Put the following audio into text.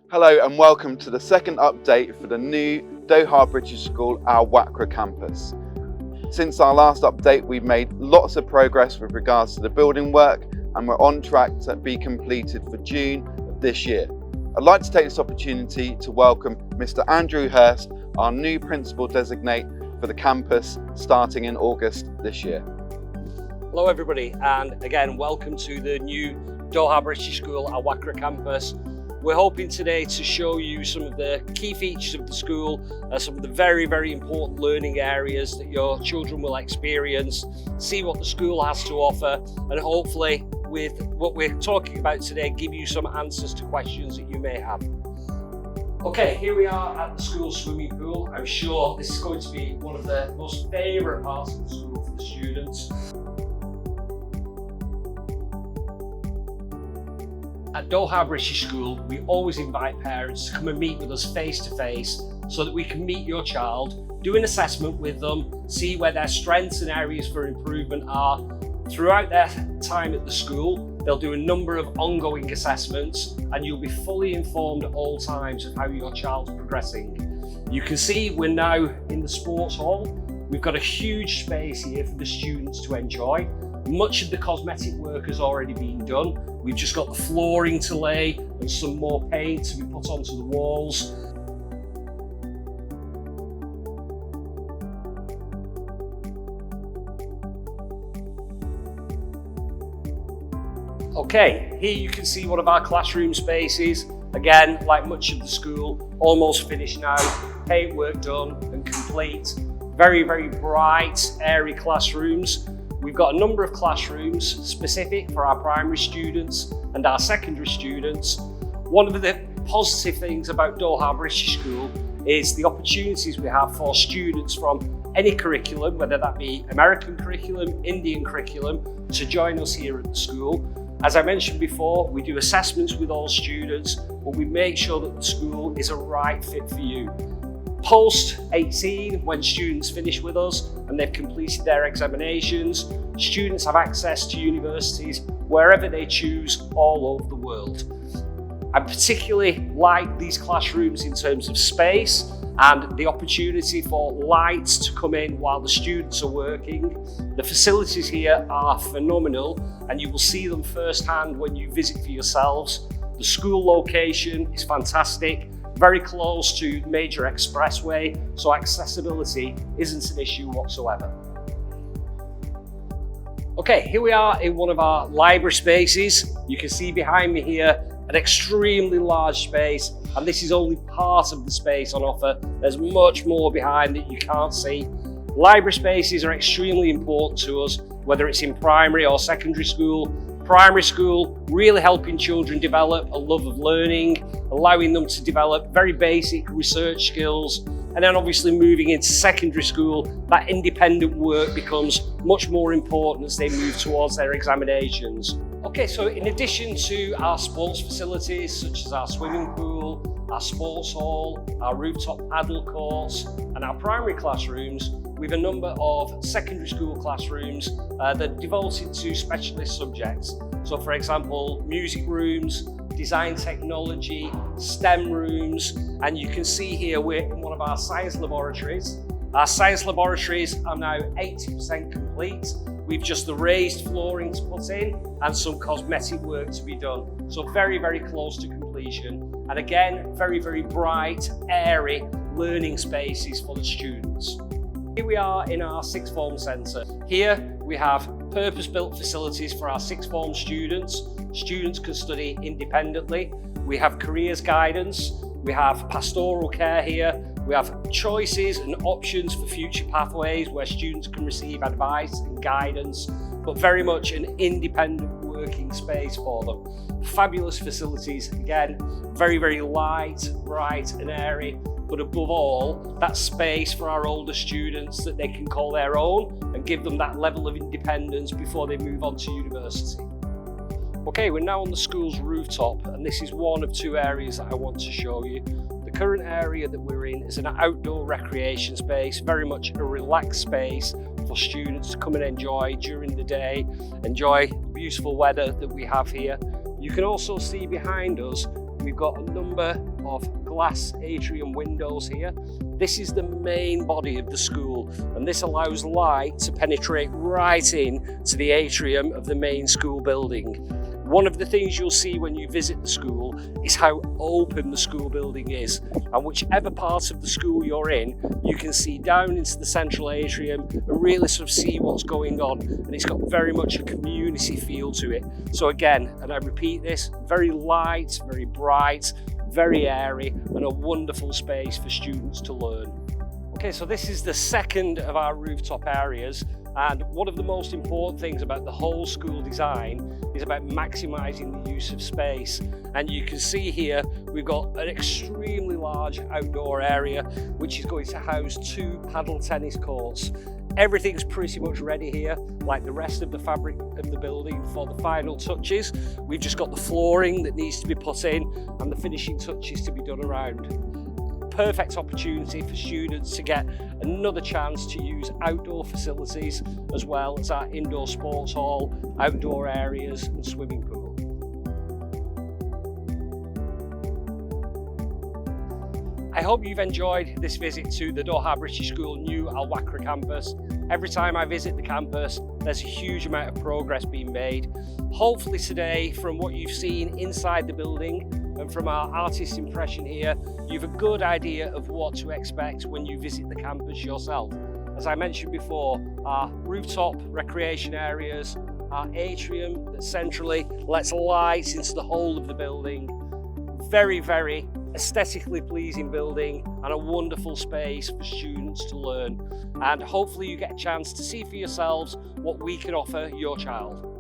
Hello and welcome to the second update for the new Doha British School Al Wakra campus. Since our last update, we've made lots of progress with regards to the building work and we're on track to be completed for June of this year. I'd like to take this opportunity to welcome Mr. Andrew Hurst, our new Principal Designate for the campus starting in August this year. Hello everybody, and again welcome to the new Doha British School Al Wakra campus. We're hoping today to show you some of the key features of the school, some of the very important learning areas that your children will experience, see what the school has to offer, and hopefully with what we're talking about today give you some answers to questions that you may have. Okay, here we are at the school swimming pool. I'm sure this is going to be one of the most favourite parts of the school for the students. At Doha British School, we always invite parents to come and meet with us face to face so that we can meet your child, do an assessment with them, see where their strengths and areas for improvement are. Throughout their time at the school, they'll do a number of ongoing assessments and you'll be fully informed at all times of how your child's progressing. You can see we're now in the sports hall. We've got a huge space here for the students to enjoy. Much of the cosmetic work has already been done. We've just got the flooring to lay and some more paint to be put onto the walls. Okay, here you can see one of our classroom spaces. Again, like much of the school, almost finished now. Paint work done and complete. Very bright, airy classrooms. We've got a number of classrooms specific for our primary students and our secondary students. One of the positive things about Doha British School is the opportunities we have for students from any curriculum, whether that be American curriculum, Indian curriculum, to join us here at the school. As I mentioned before, we do assessments with all students, but we make sure that the school is a right fit for you. Post 18, when students finish with us and they've completed their examinations, students have access to universities wherever they choose all over the world. I particularly like these classrooms in terms of space and the opportunity for lights to come in while the students are working. The facilities here are phenomenal and you will see them firsthand when you visit for yourselves. The school location is fantastic. Very close to major expressway, so accessibility isn't an issue whatsoever. Okay, here we are in one of our library spaces. You can see behind me here an extremely large space, and this is only part of the space on offer. There's much more behind that you can't see. Library spaces are extremely important to us, whether it's in primary or secondary school. Primary school, really helping children develop a love of learning, allowing them to develop very basic research skills. And then obviously moving into secondary school, that independent work becomes much more important as they move towards their examinations. Okay, so in addition to our sports facilities, such as our swimming pool, our sports hall, our rooftop paddle courts, and our primary classrooms, we have a number of secondary school classrooms that are devoted to specialist subjects. So for example, music rooms, design technology, STEM rooms, and you can see here we're in one of our science laboratories. Our science laboratories are now 80% complete. We've just the raised flooring to put in and some cosmetic work to be done. So very close to completion. And again, very bright, airy learning spaces for the students. Here we are in our sixth form centre. Here we have purpose-built facilities for our sixth form students. Students can study independently. We have careers guidance. We have pastoral care here. We have choices and options for future pathways where students can receive advice and guidance, but very much an independent working space for them. Fabulous facilities, again, very light, bright and airy. But above all, that space for our older students that they can call their own and give them that level of independence before they move on to university. Okay, we're now on the school's rooftop, and this is one of two areas that I want to show you. The current area that we're in is an outdoor recreation space, very much a relaxed space for students to come and enjoy during the day, enjoy the beautiful weather that we have here. You can also see behind us we've got a number of glass atrium windows here. This is the main body of the school, and this allows light to penetrate right in to the atrium of the main school building. One of the things you'll see when you visit the school is how open the school building is, and whichever part of the school you're in, you can see down into the central atrium and really sort of see what's going on, and it's got very much a community feel to it. So again, and I repeat this, very light, very bright, very airy, and a wonderful space for students to learn. Okay, so this is the second of our rooftop areas, and one of the most important things about the whole school design is about maximising the use of space. And you can see here we've got an extremely large outdoor area which is going to house 2 paddle tennis courts. Everything's pretty much ready here, like the rest of the fabric of the building for the final touches. We've just got the flooring that needs to be put in and the finishing touches to be done around. Perfect opportunity for students to get another chance to use outdoor facilities as well as our indoor sports hall, outdoor areas and swimming pool. I hope you've enjoyed this visit to the Doha British School new Al Wakra campus. Every time I visit the campus, there's a huge amount of progress being made. Hopefully today, from what you've seen inside the building and from our artist impression here, you've a good idea of what to expect when you visit the campus yourself. As I mentioned before, our rooftop recreation areas, our atrium that centrally lets light into the whole of the building. Very, very aesthetically pleasing building and a wonderful space for students to learn. And hopefully you get a chance to see for yourselves what we can offer your child.